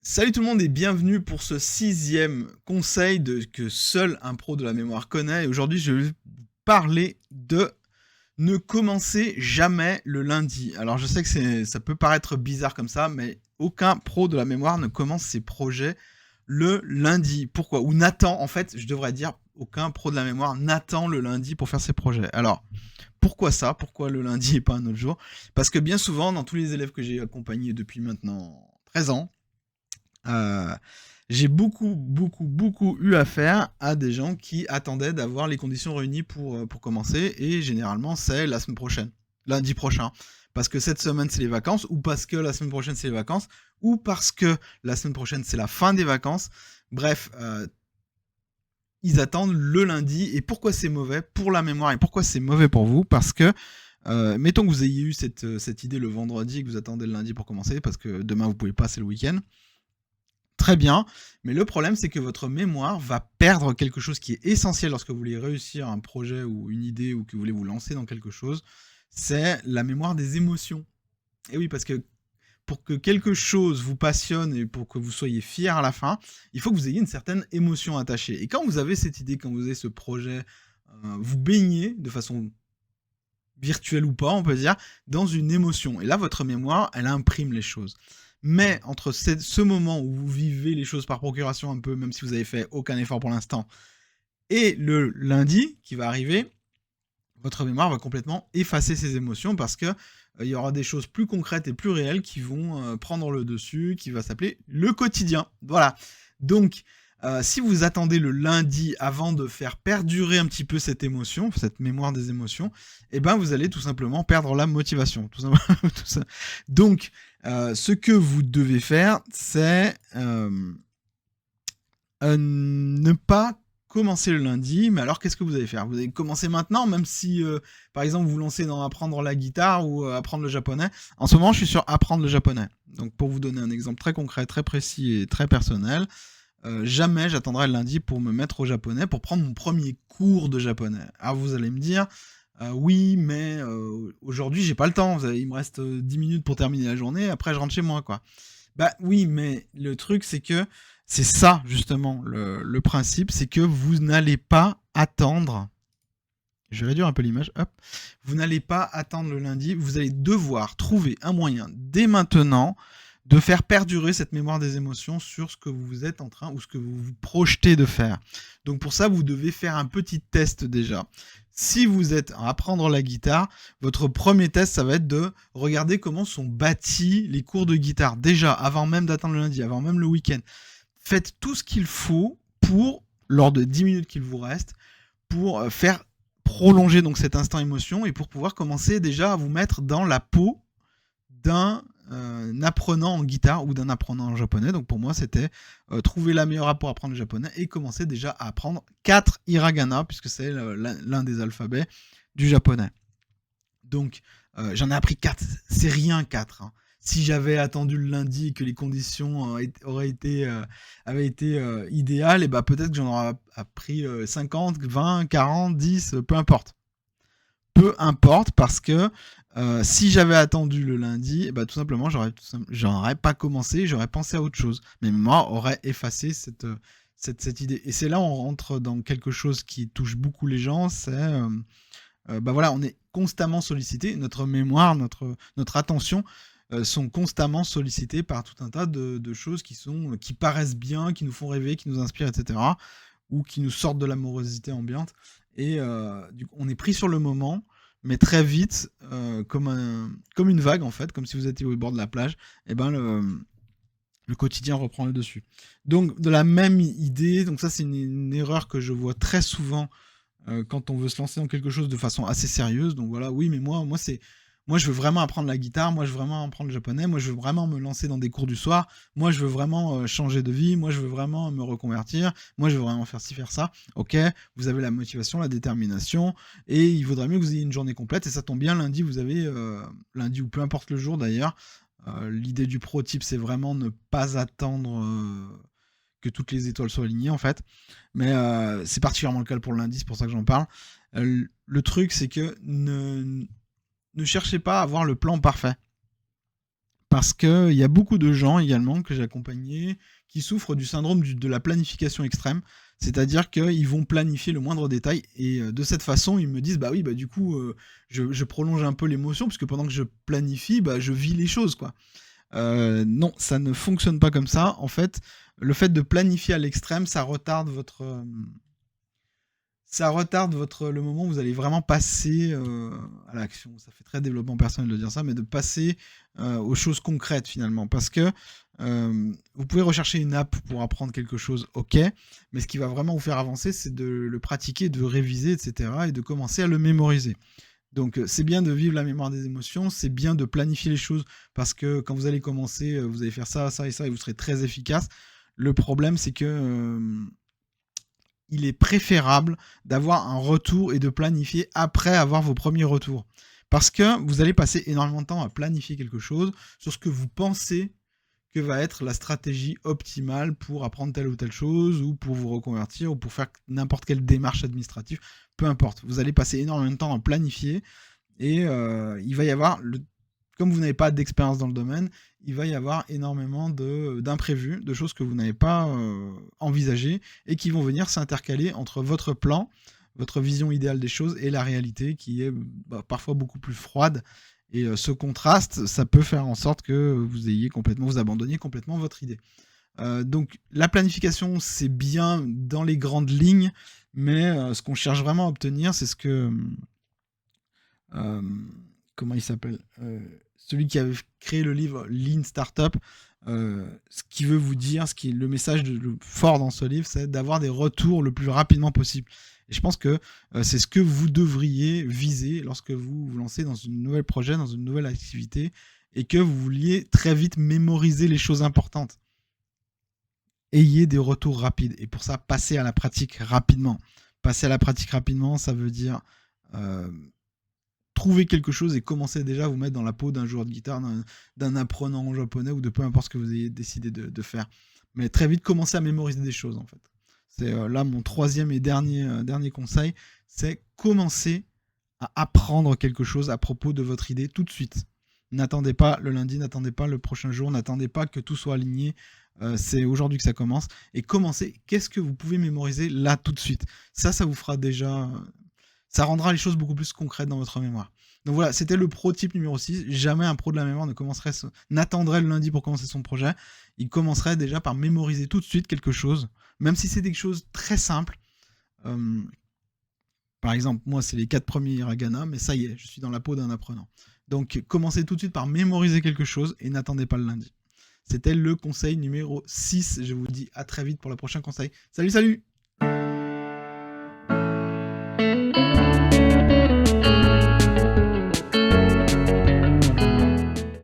Salut tout le monde et bienvenue pour ce 6e conseil que seul un pro de la mémoire connaît. Et aujourd'hui, je vais vous parler de ne commencer jamais le lundi. Alors je sais que ça peut paraître bizarre comme ça, mais aucun pro de la mémoire ne commence ses projets le lundi. Pourquoi? Ou n'attend, en fait, je devrais dire, aucun pro de la mémoire n'attend le lundi pour faire ses projets. Alors, pourquoi ça? Pourquoi le lundi et pas un autre jour? Parce que bien souvent, dans tous les élèves que j'ai accompagnés depuis maintenant 13 ans, euh, j'ai beaucoup eu affaire à des gens qui attendaient d'avoir les conditions réunies pour commencer, et généralement c'est la semaine prochaine, lundi prochain. Parce que cette semaine c'est les vacances, ou parce que la semaine prochaine c'est les vacances, ou parce que la semaine prochaine c'est la fin des vacances. Bref, ils attendent le lundi. Et pourquoi c'est mauvais pour la mémoire et pourquoi c'est mauvais pour vous? Parce que mettons que vous ayez eu cette idée le vendredi et que vous attendez le lundi pour commencer, parce que demain vous pouvez pas, c'est le week-end. Très bien, mais le problème c'est que votre mémoire va perdre quelque chose qui est essentiel lorsque vous voulez réussir un projet ou une idée ou que vous voulez vous lancer dans quelque chose, c'est la mémoire des émotions. Et oui, parce que pour que quelque chose vous passionne et pour que vous soyez fier à la fin, il faut que vous ayez une certaine émotion attachée. Et quand vous avez cette idée, quand vous avez ce projet, vous baignez de façon virtuelle ou pas, on peut dire, dans une émotion. Et là, votre mémoire, elle imprime les choses. Mais entre ce moment où vous vivez les choses par procuration un peu, même si vous avez fait aucun effort pour l'instant, et le lundi qui va arriver, votre mémoire va complètement effacer ces émotions parce que il y aura des choses plus concrètes et plus réelles qui vont prendre le dessus, qui va s'appeler le quotidien. Voilà. Donc, si vous attendez le lundi avant de faire perdurer un petit peu cette émotion, cette mémoire des émotions, eh ben vous allez tout simplement perdre la motivation. Tout ça. Donc, ce que vous devez faire, c'est ne pas commencer le lundi. Mais alors, qu'est-ce que vous allez faire? Vous allez commencer maintenant, même si, par exemple, vous vous lancez dans apprendre la guitare ou apprendre le japonais. En ce moment, je suis sur apprendre le japonais. Donc, pour vous donner un exemple très concret, très précis et très personnel, jamais j'attendrai le lundi pour me mettre au japonais, pour prendre mon premier cours de japonais. Alors, vous allez me dire, oui, mais aujourd'hui, j'ai pas le temps. Il me reste 10 minutes pour terminer la journée. Après, je rentre chez moi, quoi. Bah oui, mais le truc, c'est que c'est ça, justement, le principe, c'est que vous n'allez pas attendre. Je vais réduire un peu l'image, hop. Vous n'allez pas attendre le lundi, vous allez devoir trouver un moyen, dès maintenant, de faire perdurer cette mémoire des émotions sur ce que vous êtes en train ou ce que vous vous projetez de faire. Donc pour ça, vous devez faire un petit test déjà. Si vous êtes à apprendre la guitare, votre premier test, ça va être de regarder comment sont bâtis les cours de guitare. Déjà, avant même d'attendre le lundi, avant même le week-end. Faites tout ce qu'il faut pour, lors de 10 minutes qu'il vous reste, pour faire prolonger donc cet instant émotion et pour pouvoir commencer déjà à vous mettre dans la peau d'un apprenant en guitare ou d'un apprenant en japonais. Donc pour moi, c'était trouver la meilleure app pour apprendre le japonais et commencer déjà à apprendre 4 hiragana, puisque c'est l'un des alphabets du japonais. Donc j'en ai appris 4, c'est rien 4. Hein. Si j'avais attendu le lundi et que les conditions avaient été idéales, et bah peut-être que j'en aurais appris 50, 20, 40, 10, peu importe. Peu importe, parce que si j'avais attendu le lundi, bah, tout simplement, j'aurais pas commencé, j'aurais pensé à autre chose. Mes mémoires auraient effacé cette idée. Et c'est là où on rentre dans quelque chose qui touche beaucoup les gens, c'est bah voilà, on est constamment sollicité, notre mémoire, notre attention sont constamment sollicités par tout un tas de choses qui paraissent bien, qui nous font rêver, qui nous inspirent, etc. Ou qui nous sortent de l'amorosité ambiante. Et du coup, on est pris sur le moment, mais très vite, comme une vague en fait, comme si vous étiez au bord de la plage, et ben le quotidien reprend le dessus. Donc de la même idée, donc ça c'est une erreur que je vois très souvent quand on veut se lancer dans quelque chose de façon assez sérieuse. Donc voilà, oui, mais moi je veux vraiment apprendre la guitare, moi je veux vraiment apprendre le japonais, moi je veux vraiment me lancer dans des cours du soir, moi je veux vraiment changer de vie, moi je veux vraiment me reconvertir, moi je veux vraiment faire ci, faire ça. Ok, vous avez la motivation, la détermination, et il vaudrait mieux que vous ayez une journée complète, et ça tombe bien, lundi vous avez, lundi ou peu importe le jour d'ailleurs, l'idée du pro type c'est vraiment ne pas attendre que toutes les étoiles soient alignées en fait. Mais c'est particulièrement le cas pour le lundi, c'est pour ça que j'en parle. Le truc, c'est que ne cherchez pas à avoir le plan parfait. Parce qu'il y a beaucoup de gens également que j'ai accompagnés qui souffrent du syndrome de la planification extrême. C'est-à-dire qu'ils vont planifier le moindre détail et de cette façon, ils me disent bah oui, bah du coup, je prolonge un peu l'émotion puisque pendant que je planifie, bah je vis les choses quoi. Non, ça ne fonctionne pas comme ça. En fait, le fait de planifier à l'extrême, ça retarde le moment où vous allez vraiment passer à l'action. Ça fait très développement personnel de dire ça, mais de passer aux choses concrètes finalement. Parce que vous pouvez rechercher une app pour apprendre quelque chose, ok, mais ce qui va vraiment vous faire avancer, c'est de le pratiquer, de réviser, etc. et de commencer à le mémoriser. Donc c'est bien de vivre la mémoire des émotions, c'est bien de planifier les choses, parce que quand vous allez commencer, vous allez faire ça, ça et ça, et vous serez très efficace. Le problème, c'est que il est préférable d'avoir un retour et de planifier après avoir vos premiers retours. Parce que vous allez passer énormément de temps à planifier quelque chose sur ce que vous pensez que va être la stratégie optimale pour apprendre telle ou telle chose, ou pour vous reconvertir, ou pour faire n'importe quelle démarche administrative, peu importe. Vous allez passer énormément de temps à planifier, et il va y avoir, comme vous n'avez pas d'expérience dans le domaine, il va y avoir énormément d'imprévus, de choses que vous n'avez pas envisagées, et qui vont venir s'intercaler entre votre plan, votre vision idéale des choses, et la réalité qui est parfois beaucoup plus froide. Et ce contraste, ça peut faire en sorte que vous abandonniez complètement votre idée. Donc la planification, c'est bien dans les grandes lignes, mais ce qu'on cherche vraiment à obtenir, c'est ce que... comment il s'appelle celui qui avait créé le livre Lean Startup, ce qui veut vous dire, ce qui est le message fort dans ce livre, c'est d'avoir des retours le plus rapidement possible. Et je pense que c'est ce que vous devriez viser lorsque vous vous lancez dans un nouvel projet, dans une nouvelle activité, et que vous vouliez très vite mémoriser les choses importantes. Ayez des retours rapides. Et pour ça, passez à la pratique rapidement. Passer à la pratique rapidement, ça veut dire trouver quelque chose et commencer déjà à vous mettre dans la peau d'un joueur de guitare, d'un apprenant en japonais, ou de peu importe ce que vous ayez décidé de faire. Mais très vite, commencer à mémoriser des choses en fait. C'est là mon troisième et dernier conseil, c'est commencer à apprendre quelque chose à propos de votre idée tout de suite. N'attendez pas le lundi, n'attendez pas le prochain jour, n'attendez pas que tout soit aligné. C'est aujourd'hui que ça commence. Et commencez, qu'est-ce que vous pouvez mémoriser là tout de suite. Ça vous fera déjà... ça rendra les choses beaucoup plus concrètes dans votre mémoire. Donc voilà, c'était le pro type numéro 6. Jamais un pro de la mémoire n'attendrait le lundi pour commencer son projet. Il commencerait déjà par mémoriser tout de suite quelque chose, même si c'est des choses très simples. Par exemple, moi, c'est les 4 premiers hiragana, mais ça y est, je suis dans la peau d'un apprenant. Donc, commencez tout de suite par mémoriser quelque chose et n'attendez pas le lundi. C'était le conseil numéro 6. Je vous dis à très vite pour le prochain conseil. Salut, salut!